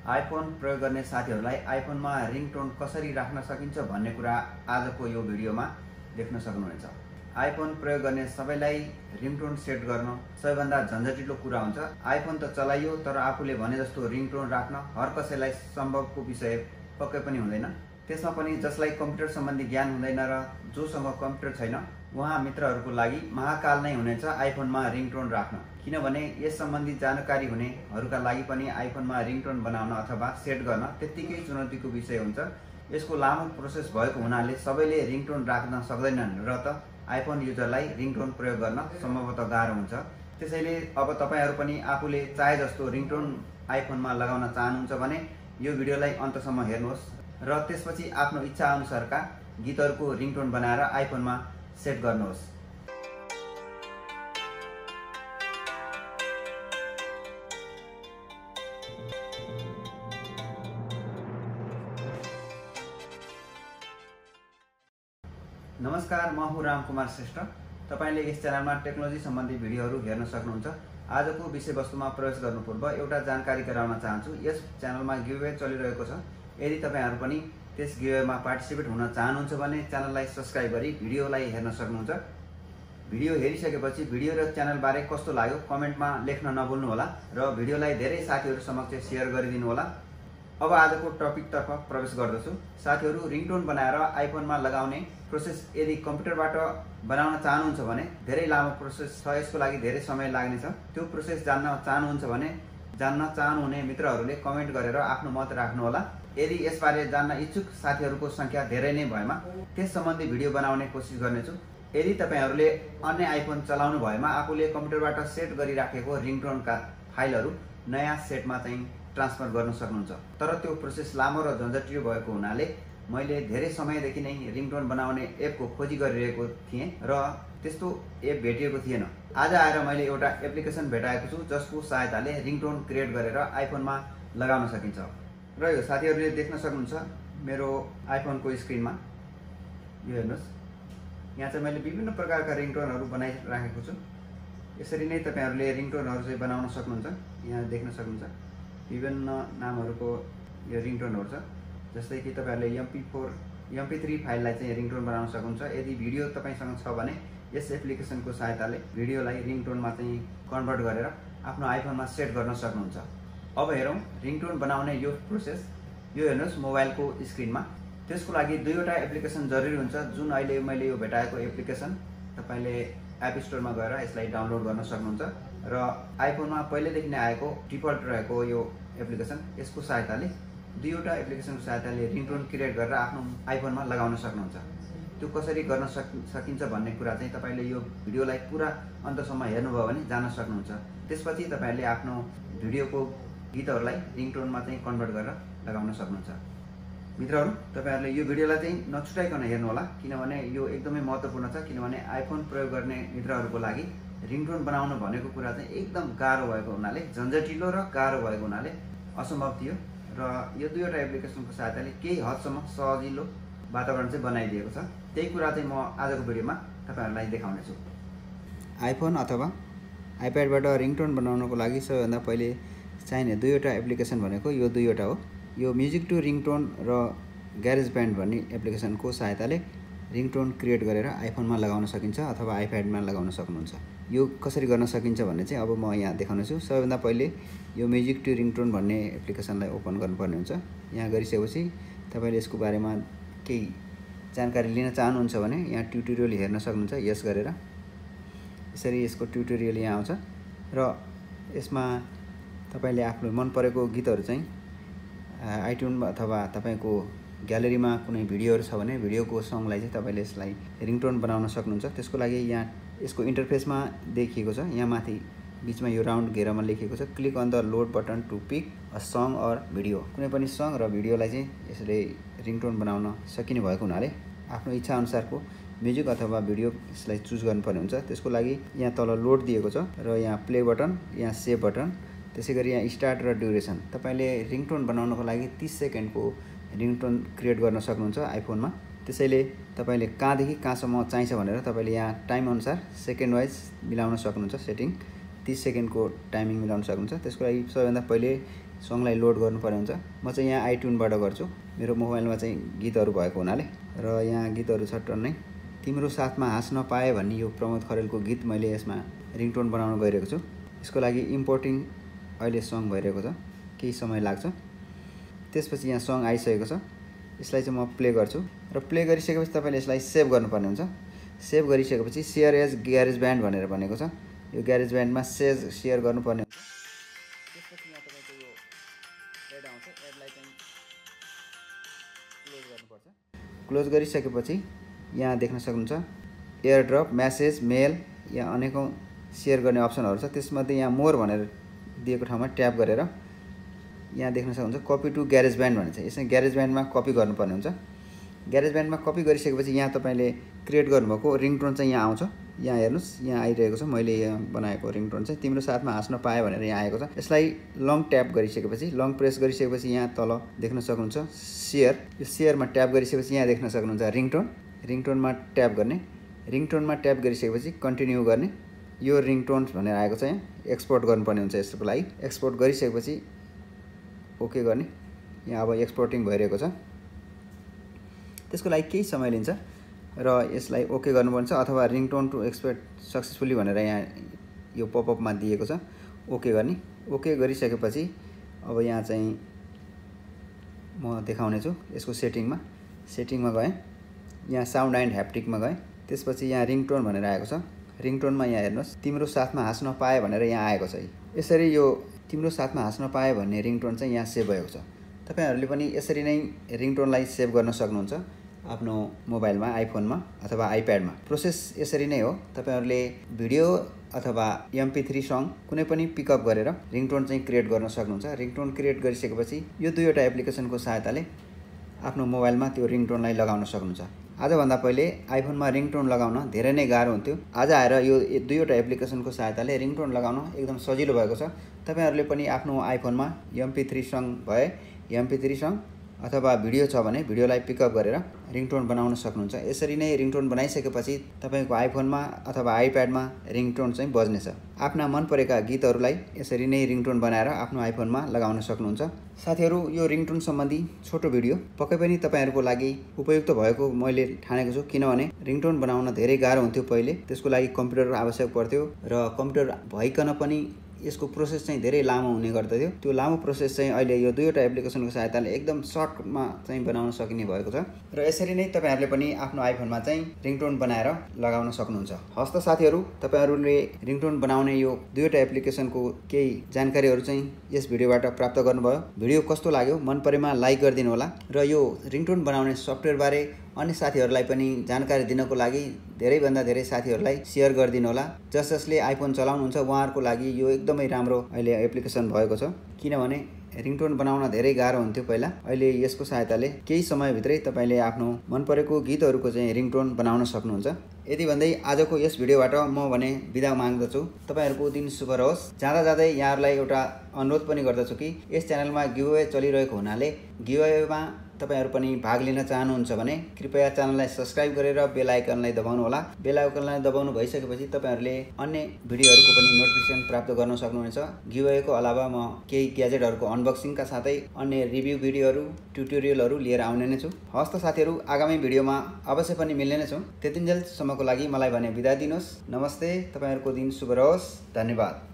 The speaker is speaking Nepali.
आइफोन प्रयोग गर्ने साथीहरूलाई आइफोनमा रिङटोन कसरी राख्न सकिन्छ भन्ने कुरा आजको यो भिडियोमा देख्न सक्नुहुनेछ। आइफोन प्रयोग गर्ने सबैलाई रिङटोन सेट गर्न सबैभन्दा झन्झटिलो कुरा हुन्छ। आइफोन त चलाइयो तर आफूले भने जस्तो रिङटोन राख्न हर कसैलाई सम्भवको विषय पक्कै पनि हुँदैन। त्यसमा पनि जसलाई कम्प्युटर सम्बन्धी ज्ञान हुँदैन र जोसँग कम्प्युटर छैन उहाँ मित्रहरूको लागि महाकाल नै हुनेछ आइफोनमा रिङटोन राख्न। किनभने यस सम्बन्धी जानकारी हुनेहरूका लागि पनि आइफोनमा रिङटोन बनाउन अथवा सेट गर्न त्यत्तिकै चुनौतीको विषय हुन्छ। यसको लामो प्रोसेस भएको हुनाले सबैले रिङटोन राख्न सक्दैनन् र त आइफोन युजरलाई रिङटोन प्रयोग गर्न सम्भवतः गाह्रो हुन्छ। त्यसैले अब तपाईहरू पनि आफूले चाहे जस्तो रिङटोन आइफोनमा लगाउन चाहनुहुन्छ भने यो भिडियोलाई अन्तसम्म हेर्नुहोस् र त्यसपछि आफ्नो इच्छा अनुसारका गीतहरूको रिङटोन बनाएर आइफोनमा सेट गर्नुहोस्। नमस्कार, म हुँ रामकुमार श्रेष्ठ। तपाईले यस च्यानलमा टेक्नोलोजी सम्बन्धी भिडियोहरू हेर्न सक्नुहुन्छ। आजको विषयवस्तुमा प्रवेश गर्नु पूर्व एउटा जानकारी गराउन चाहन्छु। यस च्यानलमा गिभअवे चलिरहेको छ। यदि तपाईहरू पनि त्यस गिभअवेमा पार्टिसिपेट हुन चाहनुहुन्छ भने च्यानललाई सब्स्क्राइब गरी भिडियोलाई हेर्न सक्नुहुन्छ। भिडियो हेरिसकेपछि भिडियो र च्यानल बारे कस्तो लाग्यो कमेन्टमा लेख्न नभुल्नु होला र भिडियोलाई धेरै साथीहरू समक्ष शेयर गरिदिनु होला। अब आजको टपिकतर्फ प्रवेश गर्दछु। साथीहरू, रिङटोन बनाएर आइफोनमा लगाउने प्रोसेस यदि कम्प्युटरबाट बनाउन चाहनुहुन्छ भने धेरै लामो प्रोसेस छ। यसको लागि धेरै समय लाग्नेछ। त्यो प्रोसेस जान्न चाहनुहुन्छ भने जान्न चाहनुहुने मित्रहरूले कमेन्ट गरेर आफ्नो मत राख्नुहोला। यदि यसबारे जान्न इच्छुक साथीहरूको संख्या धेरै नै भएमा त्यस सम्बन्धी भिडियो बनाउने कोसिस गर्नेछु। यदि तपाईहरूले अन्य आइफोन चलाउनु भएमा आफूले कम्प्युटरबाट सेट गरिराखेको रिङटोनका फाइलहरू नयाँ सेटमा चाहिँ ट्रान्सफर गर्न सक्नुहुन्छ। तर त्यो प्रोसेस लामो र झन्झटिलो भएको हुनाले मैले धेरै समयदेखि नै रिङटोन बनाउने एपको खोजी गरिरहेको थिएँ र त्यस्तो एप भेटिएको थिएन। आज आएर मैले एउटा एप्लिकेसन भेटाएको छु जसको सहायताले रिङटोन क्रिएट गरेर आइफोनमा लगाउन सकिन्छ। र यो साथीहरूले देख्न सक्नुहुन्छ मेरो आइफोनको स्क्रिनमा यो हेर्नुहोस्। यहाँ चाहिँ मैले विभिन्न प्रकारका रिङटोनहरू बनाइराखेको छु। यसरी नै तपाईहरूले रिङटोनहरू चाहिँ बनाउन सक्नुहुन्छ। यहाँ देख्न सक्नुहुन्छ विभिन्न नामहरूको यो रिङटोनहरू छ। जस्तै कि तपाईहरूले MP3 फाइललाई चाहिँ रिङटोन बनाउन सक्नुहुन्छ। यदि भिडियो तपाईसँग छ भने यस एप्लिकेसनको सहायताले भिडियोलाई रिङटोनमा चाहिँ कन्भर्ट गरेर आफ्नो आइफोनमा सेट गर्न सक्नुहुन्छ। अब हेरौँ रिङटोन बनाउने यो प्रोसेस। यो हेर्नुहोस् मोबाइलको स्क्रिनमा। त्यसको लागि दुईवटा एप्लिकेसन जरुरी हुन्छ। जुन अहिले मैले यो भेटाएको एप्लिकेसन तपाईले एप स्टोरमा गएर यसलाई डाउनलोड गर्न सक्नुहुन्छ र आइफोनमा पहिलेदेखि नै आएको डिफल्ट रहेको यो एप्लिकेसन यसको सहायताले दुईवटा एप्लिकेसनको सहायताले रिङटोन क्रिएट गरेर आफ्नो आइफोनमा लगाउन सक्नुहुन्छ। त्यो कसरी गर्न सकिन्छ भन्ने कुरा चाहिँ तपाईले यो भिडियोलाई पुरा अन्तसम्म हेर्नुभयो भने जान्न सक्नुहुन्छ। त्यसपछि तपाईले आफ्नो भिडियोको गीतहरूलाई रिङटोनमा चाहिँ कन्भर्ट गरेर लगाउन सक्नुहुन्छ। मित्रहरू, तपाईहरूले यो भिडियोलाई चाहिँ नछुटाइकन हेर्नु होला किनभने यो एकदमै महत्त्वपूर्ण छ। किनभने आइफोन प्रयोग गर्ने मित्रहरूको लागि रिङटोन बनाउनु भनेको कुरा चाहिँ एकदम गाह्रो भएको हुनाले, झन्झटिलो र गाह्रो भएको हुनाले असम्भव थियो र यो दुईवटा एप्लिकेसनको सहायताले केही हदसम्म सजिलो वातावरण चाहिँ बनाइदिएको छ। त्यही कुरा चाहिँ म आजको भिडियोमा तपाईहरूलाई देखाउनेछु। आइफोन अथवा आइप्याडबाट रिङटोन बनाउनको लागि सबैभन्दा पहिले चाहिने दुईवटा एप्लिकेसन भनेको यो दुईवटा हो। यो म्युजिक टु रिङटोन र ग्यारेज ब्यान्ड भन्ने एप्लिकेसनको सहायताले रिङटोन क्रिएट गरेर आइफोनमा लगाउन सकिन्छ अथवा आइप्याडमा लगाउन सक्नुहुन्छ। यो कसरी गर्न सकिन्छ भन्ने चाहिँ अब म यहाँ देखाउनेछु। सबैभन्दा पहिले यो म्युजिक टु रिङटोन भन्ने एप्लिकेसनलाई ओपन गर्नुपर्ने हुन्छ। यहाँ गरिसकेपछि तपाईले यसको बारेमा केही जानकारी लिन चाहनुहुन्छ भने यहाँ ट्युटोरियल हेर्न सक्नुहुन्छ। यस गरेर यसरी यसको ट्युटोरियल यहाँ आउँछ र यसमा तपाईले आफ्नो मन परेको गीतहरू चाहिँ आइट्युन अथवा तपाईको ग्यालेरीमा कुनै भिडियोहरू छ भने भिडियोको सङलाई चाहिँ तपाईले यसलाई रिङटोन बनाउन सक्नुहुन्छ। त्यसको लागि यहाँ यसको इन्टरफेसमा देखिएको छ। यहाँ माथि बीचमा यो राउन्ड घेरामा लेखिएको छ click on the load button to pick a song or video. कुनै पनि सङ र भिडियोलाई चाहिँ यसले रिङटोन बनाउन सकिने भएको हुनाले आफ्नो इच्छा अनुसारको म्युजिक अथवा भिडियो यसलाई चुज गर्नुपर्ने हुन्छ। त्यसको लागि यहाँ तल लोड दिएको छ र यहाँ प्ले बटन, यहाँ सेभ बटन, त्यसैगरी यहाँ स्टार्ट र ड्युरेसन। तपाईले रिङटोन बनाउनको लागि 30 सेकेन्डको रिङटोन क्रिएट गर्न सक्नुहुन्छ आइफोनमा। त्यसैले तपाईले कहाँदेखि कहाँसम्म चाहिन्छ भनेर तपाईले यहाँ टाइम अनुसार सेकेन्ड वाइज मिलाउन सक्नुहुन्छ। सेटिङ 30 सेकेन्डको टाइमिङ मिलाउन सक्नुहुन्छ। त्यसको लागि सबैभन्दा पहिले सङलाई लोड गर्नुपर्ने हुन्छ। म चाहिँ यहाँ आइट्युनबाट गर्छु, मेरो मोबाइलमा चाहिँ गीतहरू भएको हुनाले। र यहाँ गीतहरू छ टन्नै। तिम्रो साथमा हाँस्न पाएँ भन्ने यो प्रमोद खरेलको गीत मैले यसमा रिङटोन बनाउन गइरहेको छु। यसको लागि इम्पोर्टिङ अहिले सङ भइरहेको छ, केही समय लाग्छ। त्यसपछि यहाँ सङ आइसकेको छ। यसलाई चाहिँ म प्ले गर्छु र प्ले गरिसकेपछि तपाईँले यसलाई सेभ गर्नुपर्ने हुन्छ। सेभ गरिसकेपछि सेयर एज ग्यारेज ब्यान्ड भनेर भनेको छ। यो ग्यारेज ब्यान्डमा सेयर गर्नुपर्ने हुन्छ। त्यसपछि यहाँ तपाईँको यो एड आउँछ, एडलाई चाहिँ क्लोज गर्नुपर्छ। क्लोज गरिसकेपछि यहाँ देख्न सक्नुहुन्छ एयर ड्रप, म्यासेज, मेल, यहाँ अनेकौँ सेयर गर्ने अप्सनहरू छ। त्यसमध्ये यहाँ मोर भनेर दिएको ठाउँमा ट्याप गरेर यहाँ देख्न सक्नुहुन्छ कपी टु ग्यारेज ब्यान्ड भनेको छ। यसमा ग्यारेज ब्यान्डमा कपी गर्नुपर्ने हुन्छ। ग्यारेज ब्यान्डमा कपी गरिसकेपछि यहाँ तपाईँले क्रिएट गर्नुभएको रिङटोन चाहिँ यहाँ आउँछ। यहाँ हेर्नुहोस्, यहाँ आइरहेको छ। मैले यहाँ बनाएको रिङटोन चाहिँ तिम्रो साथमा हाँस्न पाएँ भनेर यहाँ आएको छ। यसलाई लङ ट्याप गरिसकेपछि, लङ प्रेस गरिसकेपछि यहाँ तल देख्न सक्नुहुन्छ सेयर। यो सेयरमा ट्याप गरिसकेपछि यहाँ देख्न सक्नुहुन्छ रिङटोन। रिङटोनमा ट्याप गर्ने, रिङटोनमा ट्याप गरिसकेपछि कन्टिन्यू गर्ने। यो रिङटोन्स भनेर आएको छ। यहाँ एक्सपोर्ट गर्नुपर्ने हुन्छ। यसको लागि एक्सपोर्ट गरिसकेपछि ओके गर्ने। यहाँ अब एक्सपोर्टिङ भइरहेको छ। त्यसको लागि केही समय लिन्छ र यसलाई ओके गर्नुपर्छ, अथवा रिङटोन टु एक्सपोर्ट सक्सेसफुली भनेर यहाँ यो पपअपमा दिएको छ, ओके गर्ने। ओके गरिसकेपछि अब यहाँ चाहिँ म देखाउने छु यसको सेटिङमा गएँ। यहाँ साउन्ड एन्ड ह्याप्टिकमा गएँ। त्यसपछि यहाँ रिङटोन भनेर आएको छ। रिङटोनमा यहाँ हेर्नुहोस् तिम्रो साथमा हाँस्न पाएँ भनेर यहाँ आएको छ। यसरी यो तिम्रो साथमा हाँस्न पाएँ भन्ने रिङटोन चाहिँ यहाँ सेभ भएको छ। तपाईँहरूले पनि यसरी नै रिङटोनलाई सेभ गर्न सक्नुहुन्छ आफ्नो मोबाइलमा, आइफोनमा अथवा आइप्याडमा। प्रोसेस यसरी नै हो। तपाईँहरूले भिडियो अथवा MP3 सङ कुनै पनि पिकअप गरेर रिङटोन चाहिँ क्रिएट गर्न सक्नुहुन्छ। रिङटोन क्रिएट गरिसकेपछि यो दुईवटा एप्लिकेसनको सहायताले आफ्नो मोबाइलमा त्यो रिङटोनलाई लगाउन सक्नुहुन्छ। आजभन्दा पहिले आइफोनमा रिङटोन लगाउन धेरै नै गाह्रो हुन्थ्यो। आज आएर यो दुईवटा एप्लिकेसनको सहायताले रिङटोन लगाउन एकदम सजिलो भएको छ। तपाईँहरूले पनि आफ्नो आइफोनमा MP3 सङ भए MP3 सङ अथवा भिडियो छ भने भिडियोलाई पिकअप गरेर रिङटोन बनाउन सक्नुहुन्छ। यसरी नै रिङटोन बनाइसकेपछि तपाईँको आइफोनमा अथवा आइप्याडमा रिङटोन चाहिँ बज्नेछ। आफ्ना मन परेका गीतहरूलाई यसरी नै रिङटोन बनाएर आफ्नो आइफोनमा लगाउन सक्नुहुन्छ। साथीहरू, यो रिङटोन सम्बन्धी छोटो भिडियो पक्कै पनि तपाईँहरूको लागि उपयुक्त भएको मैले ठानेको छु। किनभने रिङटोन बनाउन धेरै गाह्रो हुन्थ्यो पहिले। त्यसको लागि कम्प्युटर आवश्यक पर्थ्यो र कम्प्युटर भइकन पनि यसको प्रोसेस चाहिँ धेरै लामो हुने गर्दथ्यो। त्यो लामो प्रोसेस चाहिँ अहिले यो दुईवटा एप्लिकेसनको सहायताले एकदम सर्टमा चाहिँ बनाउन सकिने भएको छ। र यसरी नै तपाईँहरूले पनि आफ्नो आइफोनमा चाहिँ रिङटोन बनाएर लगाउन सक्नुहुन्छ। हस् त साथीहरू, तपाईँहरूले रिङटोन बनाउने यो दुईवटा एप्लिकेसनको केही जानकारीहरू चाहिँ यस भिडियोबाट प्राप्त गर्नुभयो। भिडियो कस्तो लाग्यो, मन परेमा लाइक गरिदिनु होला र यो रिङटोन बनाउने सफ्टवेयरबारे अन्य साथीहरूलाई पनि जानकारी दिनको लागि धेरैभन्दा धेरै साथीहरूलाई सेयर गरिदिनु होला। जसले आइफोन चलाउनुहुन्छ उहाँहरूको लागि यो एकदमै राम्रो अहिले एप्लिकेसन भएको छ। किनभने रिङटोन बनाउन धेरै गाह्रो हुन्थ्यो पहिला। अहिले यसको सहायताले केही समयभित्रै तपाईँले आफ्नो मन परेको गीतहरूको चाहिँ रिङटोन बनाउन सक्नुहुन्छ। यति भन्दै आजको यस भिडियोबाट म भने बिदा माग्दछु। तपाईँहरूको दिन शुभ रहोस्। जाँदै यहाँहरूलाई एउटा अनुरोध पनि गर्दछु कि यस च्यानलमा गिभअवे चलिरहेको हुनाले गिभअवेमा तपाईहरु पनि भाग लिन चाहनुहुन्छ भने कृपया च्यानललाई सब्स्क्राइब गरेर बेल आइकनलाई दबाउनु होला। बेल आइकनलाई दबाउनु भइसकेपछि तपाईहरुले अन्य भिडियोहरुको पनि नोटिफिकेसन प्राप्त गर्न सक्नुहुनेछ। गिभअवेको अलावा म केही ग्याजेटहरुको अनबक्सिङका साथै अन्य रिभ्यू भिडियोहरु, ट्युटोरियलहरु लिएर आउने नै छु। हस्त साथीहरु, आगामी भिडियोमा अवश्य पनि मिल्ने नै छौं। त्यतिन्जेलसम्मको लागि मलाई भने बिदा दिनुहोस्। नमस्ते। तपाईहरुको दिन शुभ रहोस्। धन्यवाद।